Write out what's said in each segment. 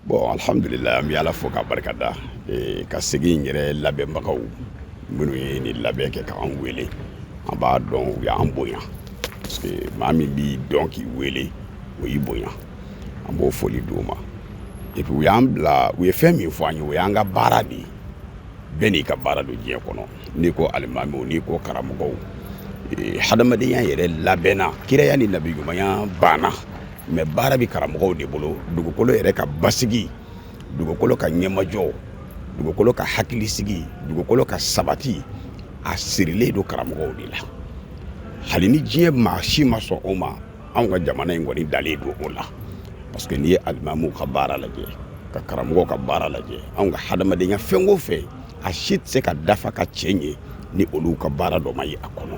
Bon alhamdulillah an bɛ Ala fo k'a barikada ka segin yɛrɛ labɛnbagaw minnu ye ni labɛn kɛ k'an wele an b'a dɔn u y'an bonya parce que maa min b'i dɔn k'i wele o y'i bonya an b'o foli d'u ma et puis u y'an bila u ye fɛn min fɔ an ye o y'an ka baara de ye bɛɛ n'i ka baara don diɲɛ kɔnɔ n'i ko alimamiw n'i ko karamɔgɔw hadamadenya yɛrɛ labɛnna kiraya ni nabiɲumanya banna mais baara bɛ karamɔgɔw de bolo dugukolo yɛrɛ ka basigi dugukolo ka ɲɛmajɔ dugukolo ka hakilisigi dugukolo ka sabati a sirilen don karamɔgɔw de la hali ni diɲɛ maa si ma sɔn o ma anw ka jamana in kɔni dalen don o la parce que n'i ye alimamiw ka baara lajɛ ka karamɔgɔw ka baara lajɛ anw ka hadamadenya fɛn o fɛn a si tɛ se ka dafa ka cɛ ɲɛ ni olu ka baara dɔ ma ye a kɔnɔ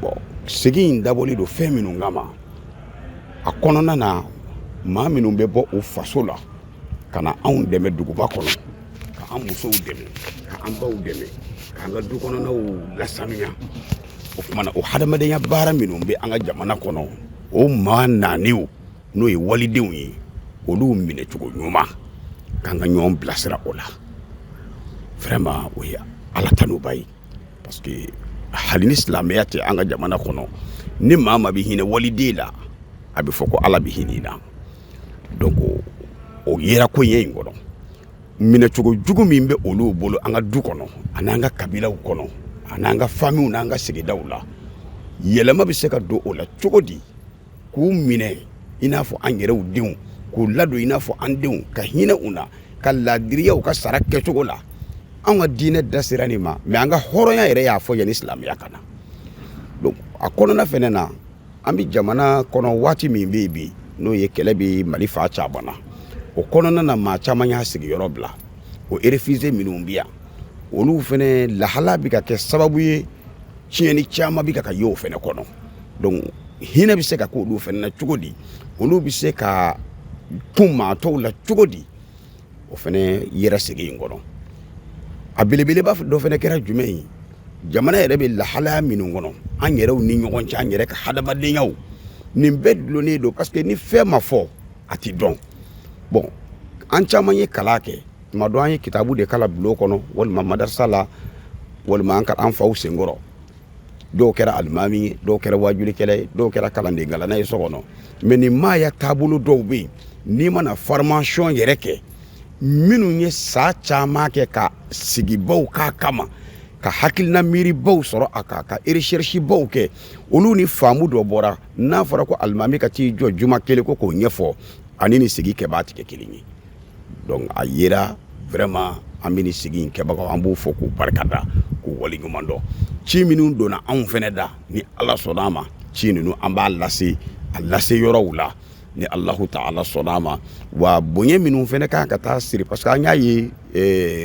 bon segin in dabɔlen don fɛn minnu kama a kɔnɔna na maa minnu bɛ bɔ o faso la ka na anw dɛmɛ duguba kɔnɔ ka an musow dɛmɛ ka an baw dɛmɛ k'an ka du kɔnɔnaw lasanuya o kumana o hadamadenya baara minnu bɛ an ka jamana kɔnɔ o maa naaniw n'o ye walidenw ye olu minɛ cogo ɲuman k'an ka ɲɔgɔn bilasira o la vraiment o ye Ala tanuba ye parce que hali ni silamɛya tɛ an ka jamana kɔnɔ ni maa ma bɛ hinɛ waliden la a bɛ fɔ ko Ala bɛ hinɛ i la donc o yera ko ɲɛ in kɔnɔ minɛcogo jugu min bɛ olu bolo an ka du kɔnɔ an'an ka kabilaw kɔnɔ an'an ka famiw n'an ka sigidaw la yɛlɛma bɛ se ka don o la cogo di k'u minɛ i n'a fɔ an yɛrɛw denw k'u ladon i n'a fɔ an denw ka hinɛ u la ka laadiriyaw ka sara kɛcogo la an ka diinɛ da sera nin ma mais an ka hɔrɔnya yɛrɛ y'a fɔ yanni silamɛya ka na donc a kɔnɔna fɛnɛ na an bɛ jamana kɔnɔ waati min bɛ yen bi n'o ye kɛlɛ bɛ Mali fa caman na o kɔnɔna na maa caman y'a sigiyɔrɔ bila o réfugiés minnu bɛ yan olu fɛnɛ lahala bɛ ka kɛ sababu ye tiɲɛni caman bɛ ka ye o fɛnɛ kɔnɔ donc hinɛ bɛ se ka k'olu fɛnɛ na cogo di olu bɛ se ka kun maa tɔw la cogo di o fɛnɛ yɛrɛ segin in kɔnɔ a belebeleba dɔ fɛnɛ kɛra jumɛn ye jamana yɛrɛ bɛ lahalaya minnu kɔnɔ an yɛrɛw ni ɲɔgɔn cɛ an yɛrɛ ka hadamadenyaw nin bɛɛ dulonnen don parce que ni fɛn ma fɔ a ti dɔn bon an caman ye kalan kɛ tuma dɔ an ye kitabu de kala bulon kɔnɔ walima madarasa la walima an faw senkɔrɔ dɔw kɛra alimami ye dɔw kɛra wajulikɛla ye dɔw kɛra kalanden galana ye so kɔnɔ mais nin maaya taabolo dɔw bɛ yen n'i mana formation yɛrɛ kɛ minnu ye sa caman kɛ ka sigibaw k'a kama ka hakilina miiribaw sɔrɔ a kan ka recherche baw kɛ olu ni faamu dɔ bɔra n'a fɔra ko alimami ka t'i jɔ juma kelen ko k'o ɲɛfɔ ani ni sigi kɛbaa tɛ kɛ kelen ye donc a yera vraiment an bɛ ni sigi in kɛbagaw an b'o fɔ k'u barikada k'u waleɲuman dɔn ci minnu donna anw fɛnɛ da ni Ala sɔnn'a ma ci ninnu an b'a lase a lase yɔrɔw la ni Allahu Ta'ala sɔnn'a ma wa bonya minnu fɛnɛ kan ka taa siri parce que an y'a ye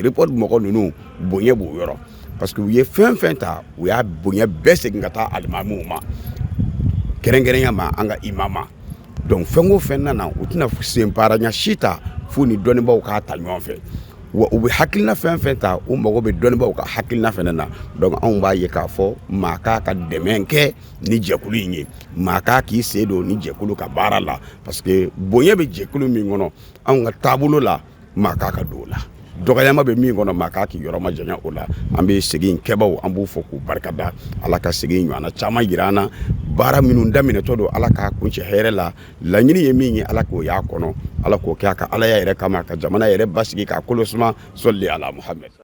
report mɔgɔ ninnu bonya b'o yɔrɔ parce que u ye fɛn fɛn ta u y'a bonya bɛɛ segin ka taa alimamiw ma kɛrɛnkɛrɛnya ma an ka imama donc fɛn o fɛn nana u tɛna senpaaranya si ta fo ni dɔnnibaw k'a ta ɲɔgɔn fɛ wa u bɛ hakilina fɛn fɛn ta u mago bɛ dɔnnibaw ka hakilina fɛnɛ na donc anw b'a ye k'a fɔ maa k'a ka dɛmɛ kɛ ni jɛkulu in ye maa k'a k'i sen don ni jɛkulu ka baara la parce que bonya bɛ jɛkulu min kɔnɔ anw ka taabolo la maa k'a ka don o la dɔgɔyama bɛ min kɔnɔ maa k'a k'i yɔrɔ ma janya o la an bɛ segin kɛbaw an b'u fɔ k'u barikada Ala ka segin ɲɔgɔnna caman jira an na baara minnu daminɛtɔ don Ala k'a kuncɛ hɛrɛ la laɲini ye min ye Ala k'o y'a kɔnɔ Ala k'o kɛ a ka Alaya yɛrɛ kama ka jamana yɛrɛ basigi k'a kolo suma sɔli ala Muhamɛd